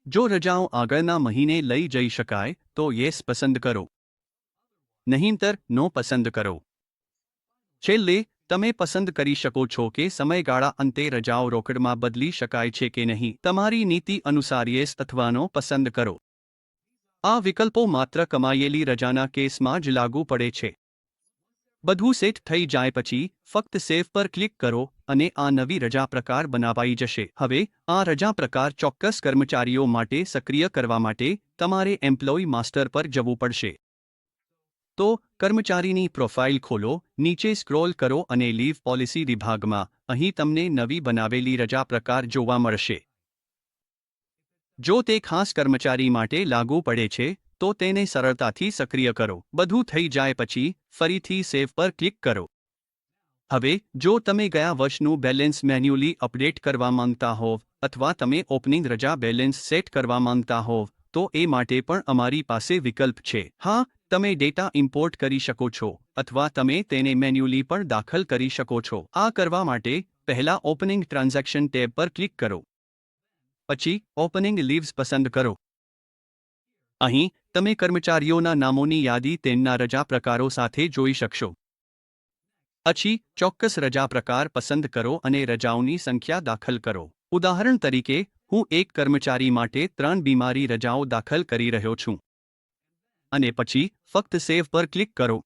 જો રજાઓ આગળના મહિને લઈ જઈ શકાય તો યેસ પસંદ કરો. નહીંતર નો પસંદ કરો. છેલ્લે તમે પસંદ કરી શકો છો કે સમયગાળા અંતે રજાઓ રોકડમાં બદલી શકાય છે કે નહીં. તમારી નીતિ અનુસાર યેસ અથવા નો પસંદ કરો. આ વિકલ્પો માત્ર કમાયેલી રજાના કેસમાં જ લાગુ પડે છે. બધું સેટ થઈ જાય પછી ફક્ત સેવ પર ક્લિક કરો અને આ નવી રજા પ્રકાર બનાવાઈ જશે. હવે આ રજા પ્રકાર ચોક્કસ કર્મચારીઓ માટે સક્રિય કરવા માટે તમારે એમ્પ્લોયી માસ્ટર પર જવું પડશે. તો કર્મચારીની પ્રોફાઇલ ખોલો, નીચે સ્ક્રોલ કરો અને લીવ પોલિસી વિભાગમાં અહીં તમને નવી બનાવેલી રજા પ્રકાર જોવા મળશે. જો તે ખાસ કર્મચારી માટે લાગુ પડે છે તો તેને સરળતાથી સક્રિય કરો. બધું થઈ જાય પછી ફરીથી સેવ પર ક્લિક કરો. હવે જો તમે ગયા વર્ષનું બેલેન્સ મેન્યુઅલી અપડેટ કરવા માંગતા હોવ અથવા તમે ઓપનિંગ રજા બેલેન્સ સેટ કરવા માંગતા હોવ તો એ માટે પણ અમારી પાસે વિકલ્પ છે. હા, તમે ડેટા ઇમ્પોર્ટ કરી શકો છો અથવા તમે તેને મેન્યુઅલી પણ દાખલ કરી શકો છો. આ કરવા માટે પહેલા ઓપનિંગ ટ્રાન્ઝેક્શન ટેબ પર ક્લિક કરો. પછી ઓપનિંગ લીવ્સ પસંદ કરો. અહીં તમે કર્મચારીઓના નામોની યાદી તેમના રજા પ્રકારો સાથે જોઈ શકશો. પછી ચોક્કસ રજા પ્રકાર પસંદ કરો અને રજાઓની સંખ્યા દાખલ કરો. ઉદાહરણ તરીકે, હું એક કર્મચારી માટે 3 બીમારી રજાઓ દાખલ કરી રહ્યો છું. અને પછી ફક્ત સેવ પર ક્લિક કરો.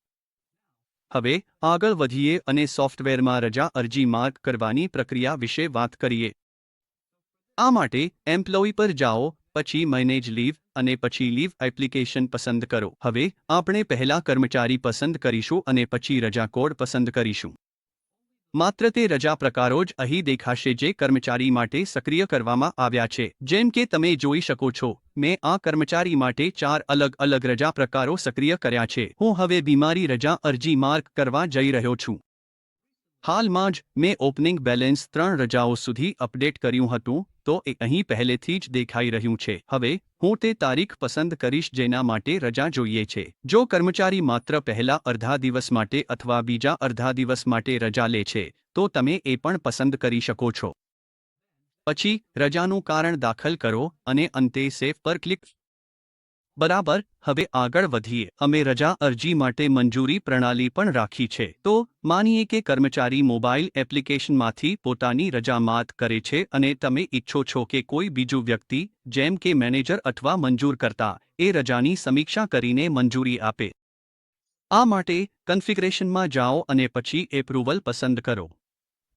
હવે આગળ વધીએ અને સોફ્ટવેરમાં રજા અરજી માર્ક કરવાની પ્રક્રિયા વિશે વાત કરીએ. આ માટે એમ્પ્લોયી પર જાઓ, પછી મેનેજ લીવ અને પછી લીવ એપ્લિકેશન પસંદ કરો. હવે આપણે પહેલા કર્મચારી પસંદ કરીશું અને પછી રજા કોડ પસંદ કરીશું. માત્ર તે રજા પ્રકારો જ અહીં દેખાશે જે કર્મચારી માટે સક્રિય કરવામાં આવ્યા છે. જેમ કે તમે જોઈ શકો છો, મેં આ કર્મચારી માટે 4 અલગ અલગ રજા પ્રકારો સક્રિય કર્યા છે. હું હવે બીમારી રજા અરજી માર્ક કરવા જઈ રહ્યો છું. હાલમાં જ મેં ઓપનિંગ બેલેન્સ 3 રજાઓ સુધી અપડેટ કર્યું હતું, તો એ અહીં પહેલેથી જ દેખાઈ રહ્યું છે. હવે હું તે તારીખ પસંદ કરીશ જેના માટે રજા જોઈએ છે. જો કર્મચારી માત્ર પહેલા અડધા દિવસ માટે અથવા બીજા અડધા દિવસ માટે રજા લે છે તો તમે એ પણ પસંદ કરી શકો છો. પછી રજાનું કારણ દાખલ કરો અને અંતે સેવ પર ક્લિક. બરાબર. હવે આગળ વધીએ. અમે રજા અરજી માટે મંજૂરી પ્રણાલી પણ રાખી છે. તો માનીએ કે કર્મચારી મોબાઈલ એપ્લિકેશનમાંથી પોતાની રજા માત કરે છે અને તમે ઈચ્છો છો કે કોઈ બીજું વ્યક્તિ, જેમ કે મેનેજર અથવા મંજૂર કરતા, એ રજાની સમીક્ષા કરીને મંજૂરી આપે. આ માટે કન્ફિગરેશનમાં જાઓ અને પછી એપ્રુવલ પસંદ કરો.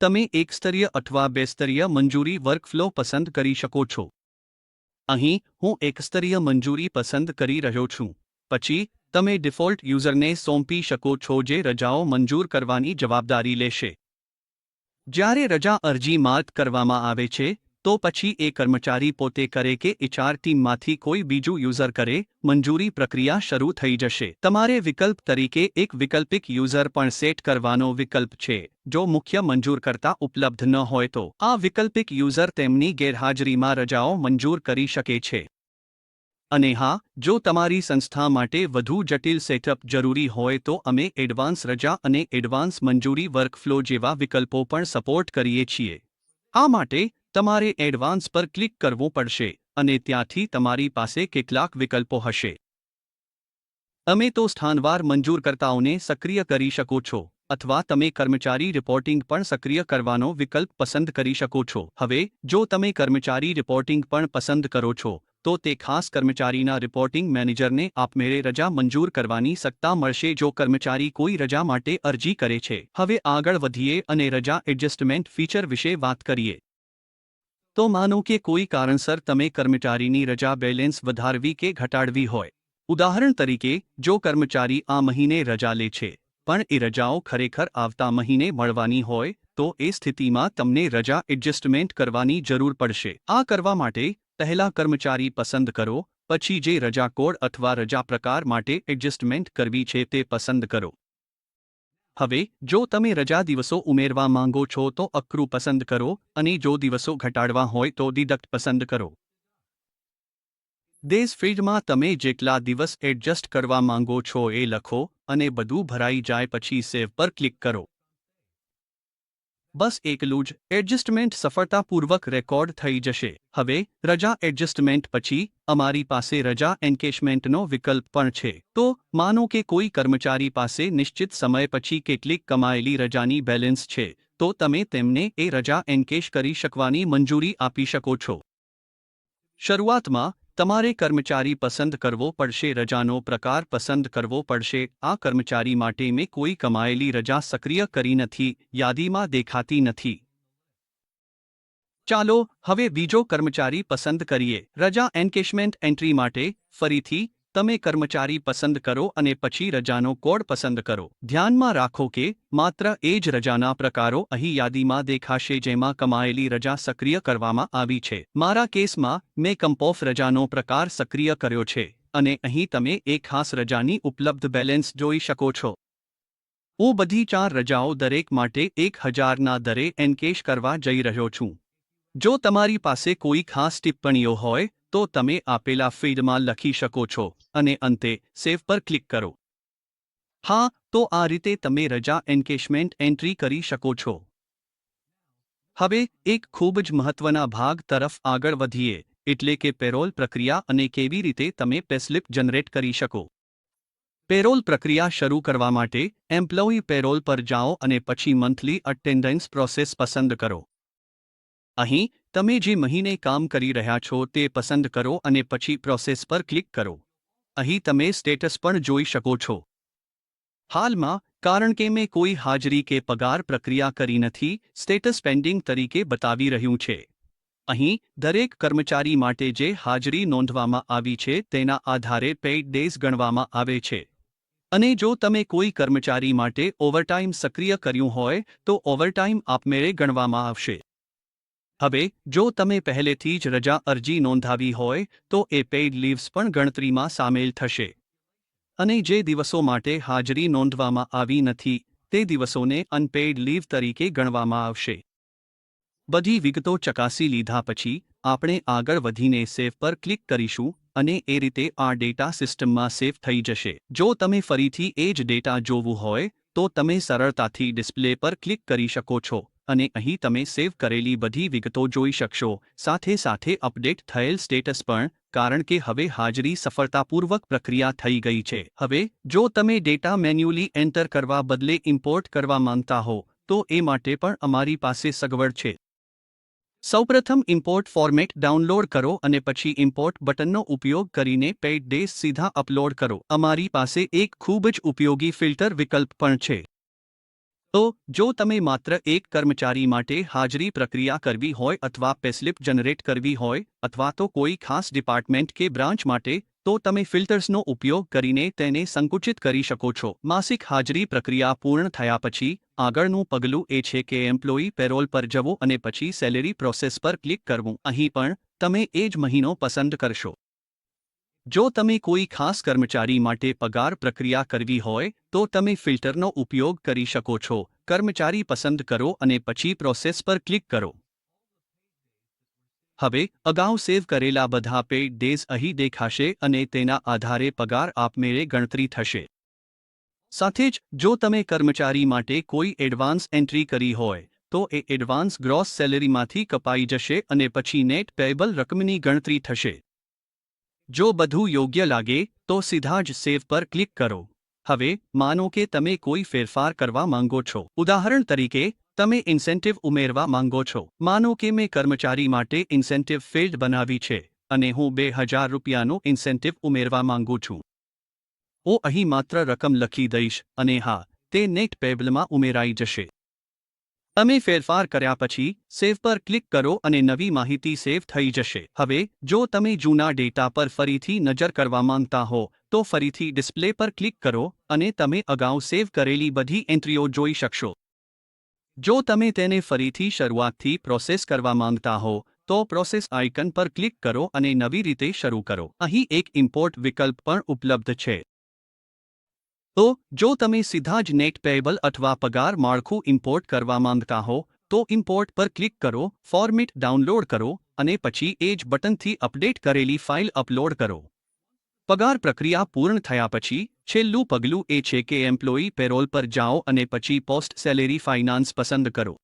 તમે એક સ્તરીય અથવા બે સ્તરીય મંજૂરી વર્કફ્લો પસંદ કરી શકો છો. અહીં હું એકસ્તરીય મંજૂરી પસંદ કરી રહ્યો છું. પછી તમે ડિફોલ્ટ યુઝરને સોંપી શકો છો જે રજાઓ મંજૂર કરવાની જવાબદારી લેશે. જ્યારે રજા અરજી માર્ક કરવામાં આવે છે, તો પછી એ કર્મચારી પોતે કરે કે એચઆર ટીમમાંથી કોઈ બીજું યુઝર કરે, મંજૂરી પ્રક્રિયા શરૂ થઈ જશે. તમારે વિકલ્પ તરીકે એક વૈકલ્પિક યુઝર પણ સેટ કરવાનો વિકલ્પ છે. જો મુખ્ય મંજૂરકર્તા ઉપલબ્ધ ન હોય તો આ વૈકલ્પિક યુઝર તેમની ગેરહાજરીમાં રજાઓ મંજૂર કરી શકે છે. અને હા, જો તમારી સંસ્થા માટે વધુ જટિલ સેટઅપ જરૂરી હોય તો અમે એડવાન્સ રજા અને એડવાન્સ મંજૂરી વર્કફ્લો જેવા વિકલ્પો પણ સપોર્ટ કરીએ છીએ. આ માટે તમારે એડવાન્સ પર ક્લિક કરવું પડશે અને ત્યાંથી તમારી પાસે કેટલાક વિકલ્પો હશે. અમે તો સ્થાનવાર મંજૂરકર્તાઓને સક્રિય કરી શકો છો, અથવા તમે કર્મચારી રિપોર્ટિંગ પણ સક્રિય કરવાનો વિકલ્પ પસંદ કરી શકો છો. હવે, જો તમે કર્મચારી રિપોર્ટિંગ પણ પસંદ કરો છો, તો તે ખાસ કર્મચારીના રિપોર્ટિંગ મેનેજરને આપમેળે રજા મંજૂર કરવાની સત્તા મળશે જો કર્મચારી કોઈ રજા માટે અરજી કરે છે. હવે આગળ વધીએ અને રજા એડજસ્ટમેન્ટ ફીચર વિશે વાત કરીએ. તો માનો કે કોઈ કારણસર તમે કર્મચારીની રજા બેલેન્સ વધારવી કે ઘટાડવી હોય. ઉદાહરણ તરીકે, જો કર્મચારી આ મહિને રજા લે છે, પણ એ રજાઓ ખરેખર આવતા મહિને મળવાની હોય, તો એ સ્થિતિમાં તમને રજા એડજસ્ટમેન્ટ કરવાની જરૂર પડશે. આ કરવા માટે પહેલા કર્મચારી પસંદ કરો, પછી જે રજા કોડ અથવા રજા પ્રકાર માટે એડજસ્ટમેન્ટ કરવી છે તે પસંદ કરો. હવે, જો તમે રજા દિવસો ઉમેરવા માંગો છો તો અક્રૂ પસંદ કરો અને જો દિવસો ઘટાડવા હોય તો ડિડક્ટ પસંદ કરો. ડેઝ ફિલ્ડમાં તમે જેટલા દિવસ એડજસ્ટ કરવા માંગો છો એ લખો અને બધું ભરાઈ જાય પછી સેવ પર ક્લિક કરો. બસ એકલું જ, એડજસ્ટમેન્ટ સફળતાપૂર્વક રેકોર્ડ થઈ જશે. હવે, રજા એડજસ્ટમેન્ટ પછી, અમારી પાસે રજા એન્કેશમેન્ટનો વિકલ્પ પણ છે. તો, માનો કે કોઈ કર્મચારી પાસે નિશ્ચિત સમય પછી કેટલીક કમાયેલી રજાની બેલેન્સ છે, તો તમે તેમને એ રજા એન્કેશ કરી શકવાની મંજૂરી આપી શકો છો. શરૂઆતમાં, તમારે કર્મચારી પસંદ કરવો પડશે, રજાનો પ્રકાર પસંદ કરવો પડશે. આ કર્મચારી માટે મેં કોઈ કમાયેલી રજા સક્રિય કરી નથી, યાદીમાં દેખાતી નથી. ચાલો હવે બીજો કર્મચારી પસંદ કરીએ. રજા એન્કેશમેન્ટ એન્ટ્રી માટે, ફરીથી, તમે કર્મચારી પસંદ કરો અને પછી રજાનો કોડ પસંદ કરો. ધ્યાનમાં રાખો કે માત્ર એ જ રજાના પ્રકારો અહીં યાદીમાં દેખાશે જેમાં કમાયેલી રજા સક્રિય કરવામાં આવી છે. મારા કેસમાં, મેં કંપઓફ રજાનો પ્રકાર સક્રિય કર્યો છે, અને અહીં તમે એક ખાસ રજાની ઉપલબ્ધ બેલેન્સ જોઈ શકો છો. હું બધી 4 રજાઓ દરેક માટે 1000ના દરે એન્કેશ કરવા જઈ રહ્યો છું. જો તમારી પાસે કોઈ ખાસ ટિપ્પણીઓ હોય, તો તમે આપેલા ફીલ્ડમાં લખી શકો છો, અને અંતે, સેવ પર ક્લિક કરો. હા, તો આ રીતે તમે રજા એન્કેશમેન્ટ એન્ટ્રી કરી શકો છો. હવે, એક ખૂબ જ મહત્વના ભાગ તરફ આગળ વધીએ, એટલે કે પેરોલ પ્રક્રિયા અને કેવી રીતે તમે પેસ્લિપ જનરેટ કરી શકો. પેરોલ પ્રક્રિયા શરૂ કરવા માટે, એમ્પ્લોયી પેરોલ પર જાઓ અને પછી મંથલી અટેન્ડન્સ પ્રોસેસ પસંદ કરો. અહીં, તમે જે મહિને કામ કરી રહ્યા છો તે પસંદ કરો અને પછી પ્રોસેસ પર ક્લિક કરો. અહીં તમે સ્ટેટસ પણ જોઈ શકો છો. હાલમાં, કારણ કે મેં કોઈ હાજરી કે પગાર પ્રક્રિયા કરી નથી, સ્ટેટસ પેન્ડિંગ તરીકે બતાવી રહ્યું છે. અહીં, દરેક કર્મચારી માટે જે હાજરી નોંધવામાં આવી છે તેના આધારે પેઇડ ડેઝ ગણવામાં આવે છે. અને જો તમે કોઈ કર્મચારી માટે ઓવરટાઇમ સક્રિય કર્યું હોય, તો ઓવરટાઇમ આપમેળે ગણવામાં આવશે. હવે, જો તમે પહેલેથી જ રજા અરજી નોંધાવી હોય, તો એ પેઇડ લીવ્સ પણ ગણતરીમાં સામેલ થશે. અને જે દિવસો માટે હાજરી નોંધવામાં આવી નથી, તે દિવસોને અનપેઇડ લીવ તરીકે ગણવામાં આવશે. બધી વિગતો ચકાસી લીધા પછી, આપણે આગળ વધીને સેવ પર ક્લિક કરીશું, અને એ રીતે આ ડેટા સિસ્ટમમાં સેવ થઈ જશે. જો તમે ફરીથી એ જ ડેટા જોવું હોય, તો તમે સરળતાથી ડિસ્પ્લે પર ક્લિક કરી શકો છો, અને અહીં તમે સેવ કરેલી બધી વિગતો જોઈ શકશો, સાથે સાથે અપડેટ થયેલ સ્ટેટસ પણ. કારણ કે હવે હાજરી સફળતાપૂર્વક પ્રક્રિયા થઈ ગઈ છે. હવે જો તમે ડેટા મેન્યુઅલી એન્ટર કરવા બદલે ઇમ્પોર્ટ કરવા માંગતા હો તો એ માટે પણ અમારી પાસે સગવડ છે. સૌપ્રથમ ઇમ્પોર્ટ ફોર્મેટ ડાઉનલોડ કરો અને પછી ઇમ્પોર્ટ બટનનો ઉપયોગ કરીને પેઇડ ડેઝ સીધા અપલોડ કરો. અમારી પાસે એક ખૂબ જ ઉપયોગી ફિલ્ટર વિકલ્પ પણ છે. તો જો તમે માત્ર એક કર્મચારી માટે હાજરી પ્રક્રિયા કરવી હોય અથવા પેસ્લિપ જનરેટ કરવી હોય અથવા તો કોઈ ખાસ ડિપાર્ટમેન્ટ કે બ્રાન્ચ માટે, તો તમે ફિલ્ટર્સનો ઉપયોગ કરીને તેને સંકુચિત કરી શકો છો. માસિક હાજરી પ્રક્રિયા પૂર્ણ થયા પછી આગળનું પગલું એ છે કે એમ્પ્લોયી પેરોલ પર જવું અને પછી સેલેરી પ્રોસેસ પર ક્લિક કરવું. અહીં પણ તમે એ જ મહિનો પસંદ કરશો. જો તમે કોઈ ખાસ કર્મચારી માટે પગાર પ્રક્રિયા કરવી હોય તો તમે ફિલ્ટરનો ઉપયોગ કરી શકો છો. કર્મચારી પસંદ કરો અને પછી પ્રોસેસ પર ક્લિક કરો. હવે અગાઉ સેવ કરેલા બધા પેઇડ ડેઝ અહીં દેખાશે અને તેના આધારે પગાર આપમેળે ગણતરી થશે. સાથે જ જો તમે કર્મચારી માટે કોઈ એડવાન્સ એન્ટ્રી કરી હોય તો એ એડવાન્સ ગ્રોસ સેલેરીમાંથી કપાઈ જશે અને પછી નેટ પેયેબલ રકમની ગણતરી થશે. જો બધું યોગ્ય લાગે તો સીધા જ સેવ પર ક્લિક કરો. હવે માનો કે તમે કોઈ ફેરફાર કરવા માંગો છો. ઉદાહરણ તરીકે, તમે ઇન્સેન્ટિવ ઉમેરવા માંગો છો. માનો કે મેં કર્મચારી માટે ઇન્સેન્ટિવ ફિલ્ડ બનાવી છે અને હું 2000 રૂપિયાનો ઇન્સેન્ટિવ ઉમેરવા માંગુ છું. હું અહીં માત્ર રકમ લખી દઈશ અને હા, તે નેટ પેયેબલમાં ઉમેરાઈ જશે. તમે ફેરફાર કર્યા પછી સેવ પર ક્લિક કરો અને નવી માહિતી સેવ થઈ જશે. હવે જો તમે જૂના ડેટા પર ફરીથી નજર કરવા માંગતા હો તો ફરીથી ડિસ્પ્લે પર ક્લિક કરો અને તમે અગાઉ સેવ કરેલી બધી એન્ટ્રીઓ જોઈ શકશો. જો તમે તેને ફરીથી શરૂઆતથી પ્રોસેસ કરવા માંગતા હો તો પ્રોસેસ આઇકન પર ક્લિક કરો અને નવી રીતે શરૂ કરો. અહીં એક ઇમ્પોર્ટ વિકલ્પ પણ ઉપલબ્ધ છે. તો જો તમે સીધા જ નેટ પેયેબલ અથવા પગાર માળખું ઇમ્પોર્ટ કરવા માંગતા હો તો ઇમ્પોર્ટ પર ક્લિક કરો, ફોર્મેટ ડાઉનલોડ કરો અને પછી એ જ બટનથી અપડેટ કરેલી ફાઇલ અપલોડ કરો. પગાર પ્રક્રિયા પૂર્ણ થયા પછી છેલ્લું પગલું એ છે કે એમ્પ્લોયી પેરોલ પર જાઓ અને પછી પોસ્ટ સેલેરી ફાઇનાન્સ પસંદ કરો.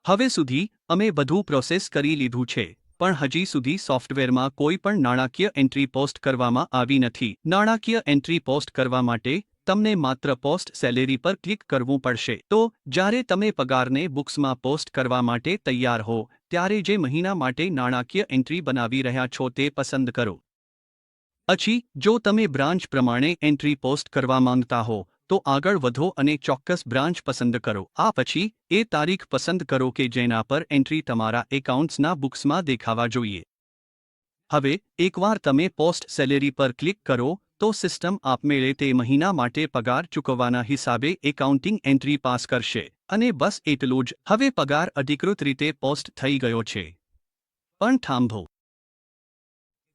હવે સુધી અમે બધું પ્રોસેસ કરી લીધું છે, પણ હજી સુધી સોફ્ટવેરમાં કોઈ પણ નાણાકીય એન્ટ્રી પોસ્ટ કરવામાં આવી નથી. નાણાકીય એન્ટ્રી પોસ્ટ કરવા માટે તમને માત્ર પોસ્ટ સેલેરી પર ક્લિક કરવું પડશે. તો જ્યારે તમે પગારને બુક્સમાં પોસ્ટ કરવા માટે તૈયાર હો ત્યારે જે મહિના માટે નાણાકીય એન્ટ્રી બનાવી રહ્યા છો તે પસંદ કરો. પછી જો તમે બ્રાન્ચ પ્રમાણે એન્ટ્રી પોસ્ટ કરવા માંગતા હો તો આગળ વધો અને ચોક્કસ બ્રાન્ચ પસંદ કરો. આ પછી એ તારીખ પસંદ કરો કે જેના પર એન્ટ્રી તમારા એકાઉન્ટ્સના બુક્સમાં દેખાવા જોઈએ. હવે એકવાર તમે પોસ્ટ સેલેરી પર ક્લિક કરો તો સિસ્ટમ આપમેળે તે મહિના માટે પગાર ચૂકવવાના હિસાબે એકાઉન્ટિંગ એન્ટ્રી પાસ કરશે. અને બસ એટલું જ. હવે પગાર અધિકૃત રીતે પોસ્ટ થઈ ગયો છે. પણ થાંભો.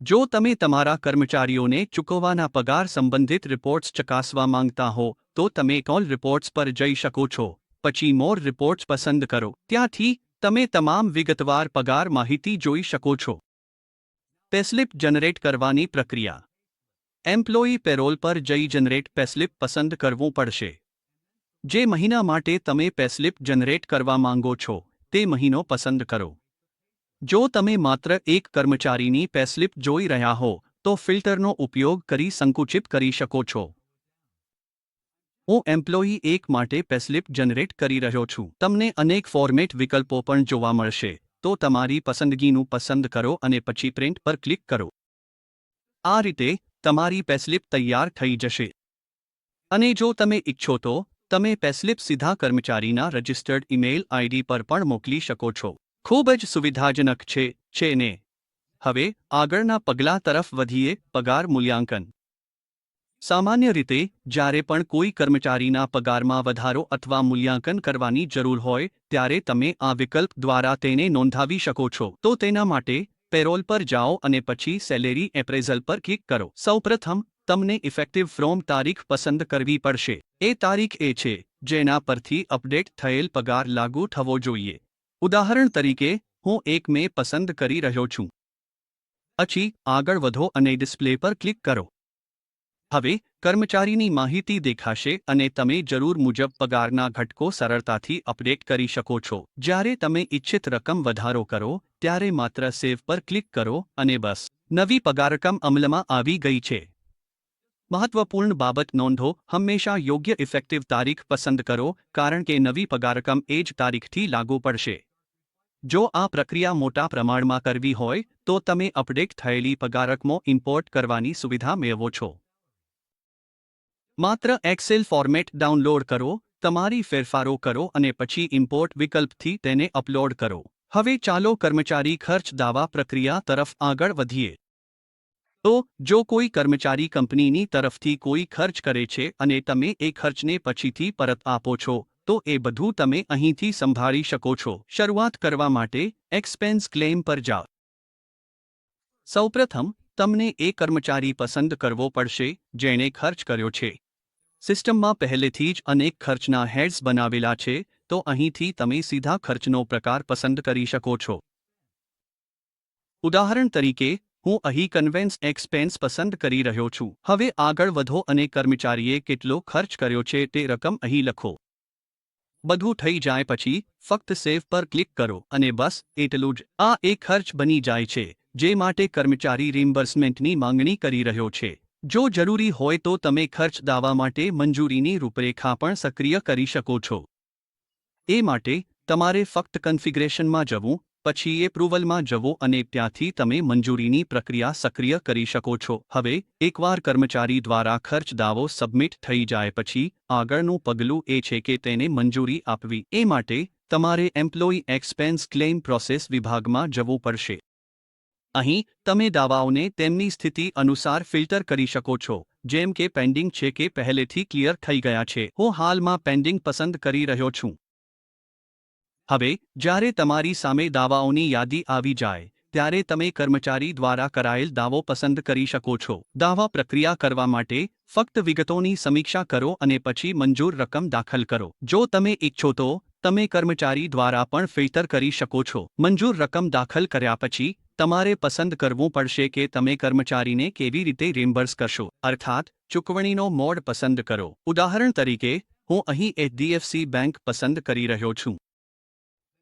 જો તમે તમારા કર્મચારીઓને ચૂકવવાના પગાર સંબંધિત રિપોર્ટ્સ ચકાસવા માંગતા હો તો તમે કોલ રિપોર્ટ્સ પર જઈ શકો છો. પછી મોર રિપોર્ટ્સ પસંદ કરો. ત્યાંથી તમે તમામ વિગતવાર પગાર માહિતી જોઈ શકો છો. પેસ્લિપ જનરેટ કરવાની પ્રક્રિયા. એમ્પ્લોયી પેરોલ પર જઈ જનરેટ પેસ્લિપ પસંદ કરવું પડશે. જે મહિના માટે તમે પેસ્લિપ જનરેટ કરવા માંગો છો તે મહિનો પસંદ કરો. જો તમે માત્ર એક કર્મચારીની પેસ્લિપ જોઈ રહ્યા હો તો ફિલ્ટરનો ઉપયોગ કરી સંકુચિત કરી શકો છો. હું એમ્પ્લોયી એક માટે પેસ્લિપ જનરેટ કરી રહ્યો છું. તમને અનેક ફોર્મેટ વિકલ્પો પણ જોવા મળશે, તો તમારી પસંદગીનું પસંદ કરો અને પછી પ્રિન્ટ પર ક્લિક કરો. આ રીતે તમારી પેસ્લિપ તૈયાર થઈ જશે. અને જો તમે ઈચ્છો તો તમે પેસ્લિપ સીધા કર્મચારીના રજિસ્ટર્ડ ઈમેલ આઈડી પર પણ મોકલી શકો છો. ખૂબ જ સુવિધાજનક છે ને? હવે આગળના પગલા તરફ વધીએ. પગાર મૂલ્યાંકન. સામાન્ય રીતે જ્યારે પણ કોઈ કર્મચારીના પગારમાં વધારો અથવા મૂલ્યાંકન કરવાની જરૂર હોય ત્યારે તમે આ વિકલ્પ દ્વારા તેને નોંધાવી શકો છો. તો તેના માટે પેરોલ પર જાઓ અને પછી સેલેરી એપ્રેઝલ પર ક્લિક કરો. સૌપ્રથમ તમને ઇફેક્ટિવ ફ્રોમ તારીખ પસંદ કરવી પડશે. એ તારીખ એ છે જેના પરથી અપડેટ થયેલ પગાર લાગુ થવો જોઈએ. ઉદાહરણ તરીકે હું 1 મે પસંદ કરી રહ્યો છું. પછી આગળ વધો અને ડિસ્પ્લે પર ક્લિક કરો. હવે કર્મચારીની માહિતી દેખાશે અને તમે જરૂર મુજબ પગારના ઘટકો સરળતાથી અપડેટ કરી શકો છો. જ્યારે તમે ઇચ્છિત રકમ વધારો કરો ત્યારે માત્ર સેવ પર ક્લિક કરો અને બસ. નવી પગારરકમ અમલમાં આવી ગઈ છે. મહત્વપૂર્ણ બાબત નોંધો, હંમેશા યોગ્ય ઇફેક્ટિવ તારીખ પસંદ કરો, કારણ કે નવી પગારરકમ એ જ તારીખથી લાગુ પડશે. જો આ પ્રક્રિયા મોટા પ્રમાણમાં કરવી હોય તો તમે અપડેટ થયેલી પગારરકમો ઇમ્પોર્ટ કરવાની સુવિધા મેળવો છો. માત્ર એક્સેલ ફોર્મેટ ડાઉનલોડ કરો, તમારી ફેરફારો કરો અને પછી ઇમ્પોર્ટ વિકલ્પથી તેને અપલોડ કરો. હવે ચાલો કર્મચારી ખર્ચ દાવા પ્રક્રિયા તરફ આગળ વધીએ. તો જો કોઈ કર્મચારી કંપનીની તરફથી કોઈ ખર્ચ કરે છે અને તમે એ ખર્ચને પછીથી પરત આપો છો, તો એ બધું તમે અહીંથી સંભાળી શકો છો. શરૂઆત કરવા માટે એક્સપેન્સ ક્લેમ પર જાઓ. સૌપ્રથમ, તમને એ કર્મચારી પસંદ કરવો પડશે જેણે ખર્ચ કર્યો છે. સિસ્ટમમાં પહેલેથી જ અનેક ખર્ચના હેડ્સ બનાવેલા છે, તો અહીંથી તમે સીધા ખર્ચનો પ્રકાર પસંદ કરી શકો છો. ઉદાહરણ તરીકે, હું અહીં કન્વેન્સ એક્સપેન્સ પસંદ કરી રહ્યો છું. હવે આગળ વધો અને કર્મચારીએ કેટલો ખર્ચ કર્યો છે તે રકમ અહીં લખો. બધું થઈ જાય પછી ફક્ત સેવ પર ક્લિક કરો અને બસ એટલું જ. આ એક ખર્ચ બની જાય છે જે માટે કર્મચારી રિમ્બર્સમેન્ટની માંગણી કરી રહ્યો છે. જો જરૂરી હોય તો તમે ખર્ચ દાવા માટે મંજૂરીની રૂપરેખા પણ સક્રિય કરી શકો છો. એ માટે તમારે ફક્ત કન્ફિગરેશનમાં જવું, પછી એપ્રુવલમાં જવો અને ત્યાંથી તમે મંજૂરીની પ્રક્રિયા સક્રિય કરી શકો છો. હવે એકવાર કર્મચારી દ્વારા ખર્ચ દાવો સબમિટ થઈ જાય પછી આગળનું પગલું એ છે કે તેને મંજૂરી આપવી. એ માટે તમારે એમ્પ્લોયી એક્સપેન્સ ક્લેમ પ્રોસેસ વિભાગમાં જવું પડશે. અહીં તમે દાવાઓને તેમની સ્થિતિ અનુસાર ફિલ્ટર કરી શકો છો, જેમ કે પેન્ડિંગ છે કે પહેલેથી ક્લિયર થઈ ગયા છે. હું હાલમાં પેન્ડિંગ પસંદ કરી રહ્યો છું. હવે જ્યારે તમારી સામે દાવાઓની યાદી આવી જાય ત્યારે તમે કર્મચારી દ્વારા કરાયેલ દાવો પસંદ કરી શકો છો. દાવા પ્રક્રિયા કરવા માટે ફક્ત વિગતોની સમીક્ષા કરો અને પછી મંજૂર રકમ દાખલ કરો. જો તમે ઈચ્છો તો તમે કર્મચારી દ્વારા પણ ફિલ્ટર કરી શકો છો. મંજૂર રકમ દાખલ કર્યા પછી તમારે પસંદ કરવું પડશે કે તમે કર્મચારીને કેવી રીતે રિમ્બર્સ કરશો, અર્થાત ચૂકવણીનો મોડ પસંદ કરો. ઉદાહરણ તરીકે, હું અહીં એચડીએફસી બેંક પસંદ કરી રહ્યો છું.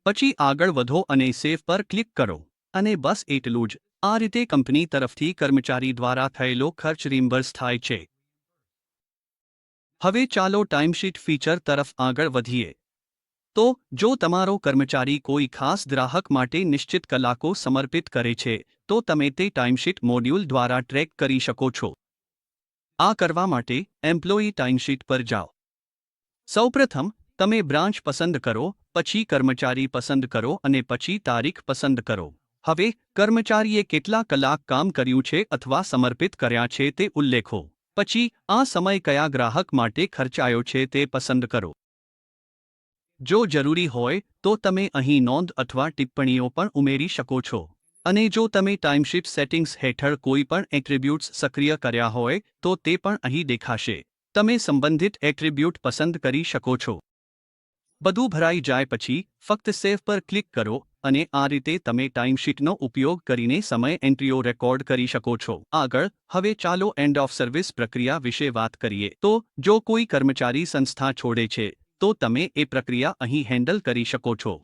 પછી આગળ વધો અને સેવ પર ક્લિક કરો. અને બસ એટલું જ. આ રીતે કંપની તરફથી કર્મચારી દ્વારા થયેલો ખર્ચ રિમ્બર્સ થાય છે. હવે ચાલો ટાઇમશીટ ફીચર તરફ આગળ વધીએ. તો જો તમારો કર્મચારી કોઈ ખાસ ગ્રાહક માટે નિશ્ચિત કલાકો સમર્પિત કરે છે, તો તમે તે ટાઇમશીટ મોડ્યુલ દ્વારા ટ્રેક કરી શકો છો. આ કરવા માટે એમ્પ્લોયી ટાઇમશીટ પર જાઓ. સૌપ્રથમ તમે બ્રાન્ચ પસંદ કરો, પછી કર્મચારી પસંદ કરો અને પછી તારીખ પસંદ કરો. હવે કર્મચારીએ કેટલા કલાક કામ કર્યું છે અથવા સમર્પિત કર્યા છે તે ઉલ્લેખો. પછી આ સમય કયા ગ્રાહક માટે ખર્ચાયો છે તે પસંદ કરો. જો જરૂરી હોય તો તમે અહીં નોંધ અથવા ટિપ્પણીઓ પણ ઉમેરી શકો છો. અને જો તમે ટાઇમશીટ સેટિંગ્સ હેઠળ કોઈ પણ એટ્રીબ્યુટ્સ સક્રિય કર્યા હોય તો તે પણ અહીં દેખાશે. તમે સંબંધિત એટ્રીબ્યુટ પસંદ કરી શકો છો. બધું ભરાઈ જાય પછી ફક્ત સેવ પર ક્લિક કરો અને આ રીતે તમે ટાઇમશીટનો ઉપયોગ કરીને સમય એન્ટ્રીઓ રેકોર્ડ કરી શકો છો. આગળ હવે ચાલો એન્ડ ઓફ સર્વિસ પ્રક્રિયા વિશે વાત કરીએ. તો જો કોઈ કર્મચારી સંસ્થા છોડે છે તો તમે એ પ્રક્રિયા અહીં હેન્ડલ કરી શકો છો.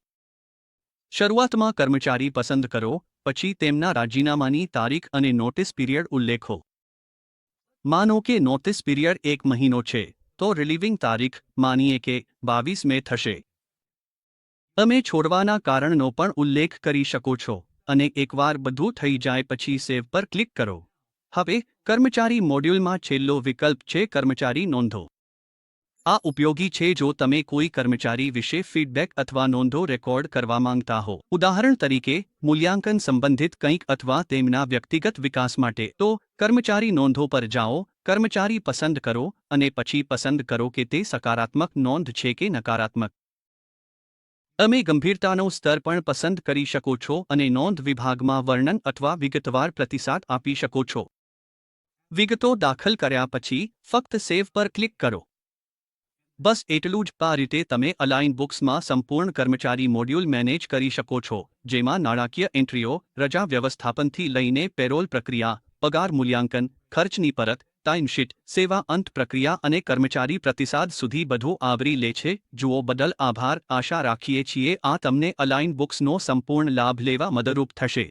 શરૂઆતમાં કર્મચારી પસંદ કરો, પછી તેમના રાજીનામાની તારીખ અને નોટિસ પીરિયડ ઉલ્લેખો. માનો કે નોટિસ પીરિયડ 1 મહિનો છે, તો રિલીવિંગ તારીખ માનીએ કે 22 મે થશે. તમે છોડવાના કારણનો પણ ઉલ્લેખ કરી શકો છો અને એકવાર બધું થઈ જાય પછી સેવ પર ક્લિક કરો. હવે કર્મચારી મોડ્યુલમાં છેલ્લો વિકલ્પ છે કર્મચારી નોંધો. આ ઉપયોગી છે જો તમે કોઈ કર્મચારી વિશે ફીડબેક અથવા નોંધો રેકોર્ડ કરવા માંગતા હો. ઉદાહરણ તરીકે, મૂલ્યાંકન સંબંધિત કંઈક અથવા તેમના વ્યક્તિગત વિકાસ માટે. તો કર્મચારી નોંધો પર જાઓ, કર્મચારી પસંદ કરો અને પછી પસંદ કરો કે તે સકારાત્મક નોંધ છે કે નકારાત્મક. તમે ગંભીરતાનો સ્તર પણ પસંદ કરી શકો છો અને નોંધ વિભાગમાં વર્ણન અથવા વિગતવાર પ્રતિસાદ આપી શકો છો. વિગતો દાખલ કર્યા પછી ફક્ત સેવ પર ક્લિક કરો. બસ એટલું જ. આ રીતે તમે અલાઇન બુક્સમાં સંપૂર્ણ કર્મચારી મોડ્યુલ મેનેજ કરી શકો છો, જેમાં નાણાકીય એન્ટ્રીઓ, રજા વ્યવસ્થાપનથી લઈને પેરોલ પ્રક્રિયા, પગાર મૂલ્યાંકન, ખર્ચની પરત, ટાઇમશીટ, સેવા અંત પ્રક્રિયા અને કર્મચારી પ્રતિસાદ સુધી બધું આવરી લે છે. જુઓ બદલ આભાર. આશા રાખીએ છીએ આ તમને અલાઇન બુક્સનો સંપૂર્ણ લાભ લેવા મદદરૂપ થશે.